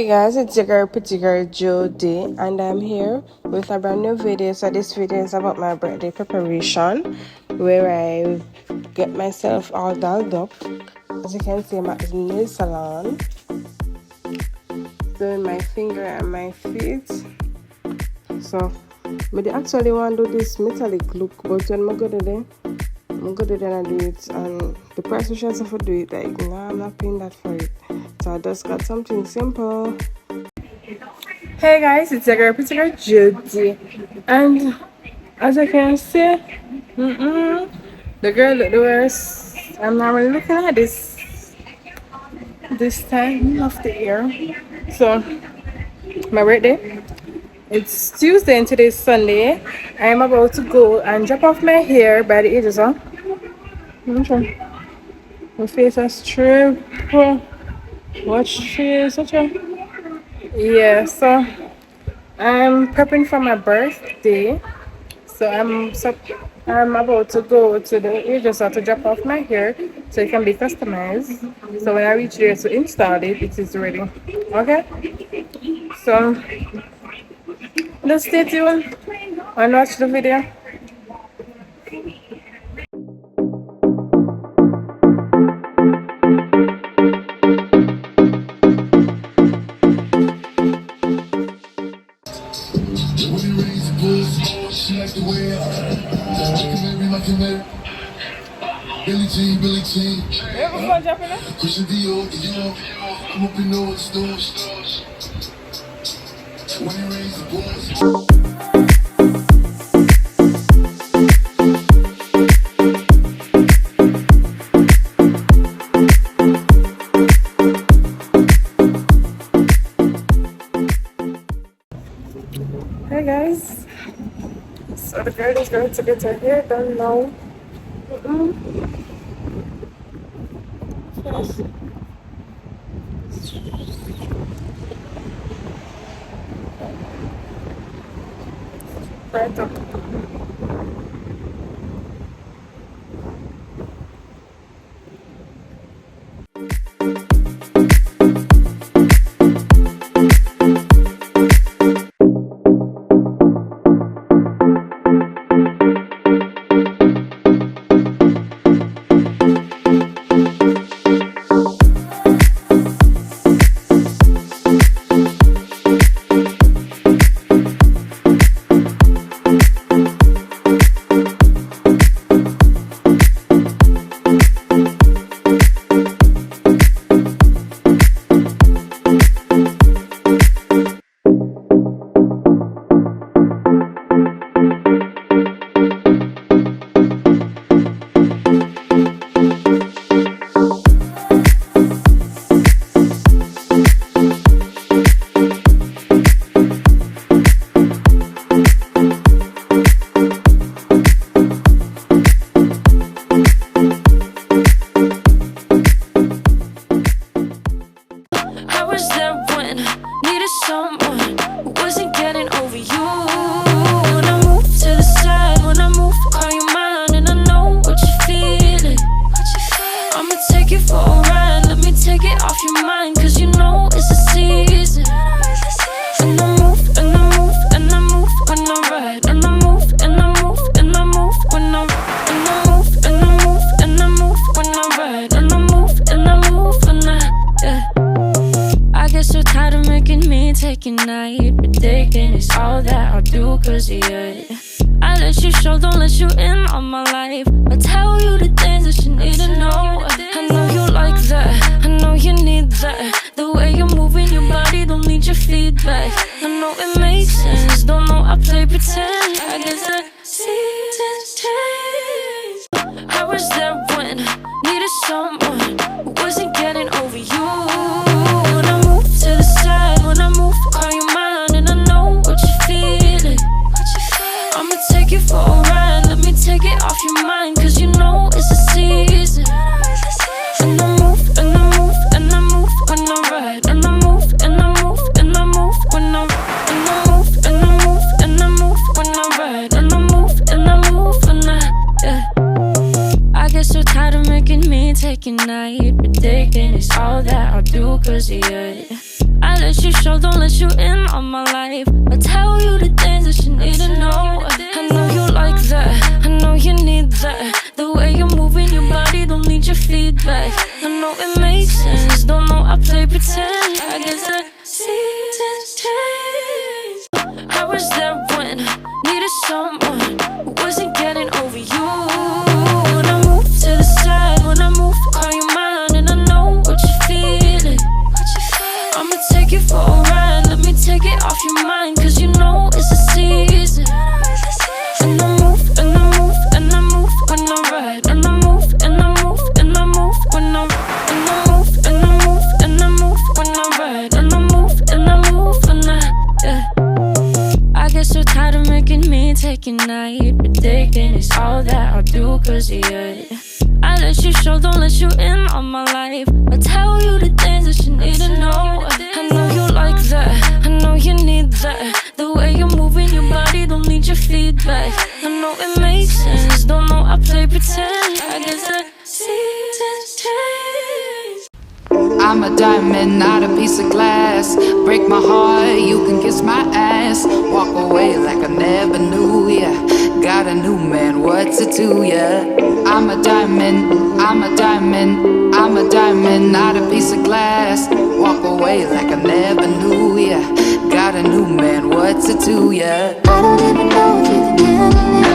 Hey guys, it's your girl, pretty girl Jody, and I'm here with a brand new video. So this video is about my birthday preparation, where I get myself all dolled up. As you can see, I'm at the nail salon, doing my finger and my feet. So I actually want to do this metallic look, but when I go to them, I'm going to do it, and the price which I have to do it, like, no, I'm not paying that for it. So I just got something simple. Hey guys, it's your girl, pretty girl Judy, and as you can see, the girl look the worst. I'm not really looking at this time of the year. So my birthday, it's Tuesday and today's Sunday. I am about to go and drop off my hair by the edges. My face is straight. Watch face, such a yeah. So I'm prepping for my birthday. So I'm about to go to the hairdresser to drop off my hair so it can be customized. So when I reach there to install it, it is ready. Okay. So just stay tuned and watch the video. Billie Jean. Christian Dior, I'm up in all stores. When you raise the boys. Hey guys, so the girl is going to get her hair done now. Yes. Right up. Ridiculous, all that I'll do cause of you. I let you show, don't let you in on my life. I tell you the things that you need to know. I know you like that, I know you need that. The way you're moving your body, don't need your feedback. I know it makes sense, don't know I play pretend. I guess that seasons change. I was there when I needed someone who wasn't getting over you. When I move to the side, when I move, call you mine, and I know what you're feeling. I'ma take you for a ride, let me take it off your mind, cause you know it's a season. And I move, and I move, and I move when I ride, and I move, and I move, and I move when I ride, and I move, and I move, and I move when I ride, and I move, and I move when I get so tired of making me take a night. Ridiculous, all that I'll do cause of you. I let you you show, don't let you in on my life. I tell you the things that you need to know. I know you like that, I know you need that. The way you're moving your body, don't need your feedback. I know it makes sense, don't know I play pretend. I guess the seasons change. I was there when needed someone who wasn't getting over you. When I move to the side, when I move, call you mine, and I know what you're feeling. I'ma take you for a ride, let me take it off your mind, cause you know it's a season. And I move, and I move, and I move when I ride. And I move, and I move, and I move when I ride. And I move, and I move, and I move when I ride. And I move, and I move when I get so tired of making me take a night. Predicting it's all that I'll do cause of you. I let you show, don't let you in on my life. I tell you the things that you need to know. I know you like that, I know you need that. The way you're moving your body, don't need your feedback. I know it makes sense, don't know I play pretend. I guess the seasons change. I'm a diamond, not a piece of glass. Break my heart, you can kiss my ass. Walk away like I never knew ya. Got a new man, what's it to ya? I'm a diamond, I'm a diamond, I'm a diamond, not a piece of glass. Walk away like I never knew ya. Got a new man, what's it to ya? I don't even know if you can handle it.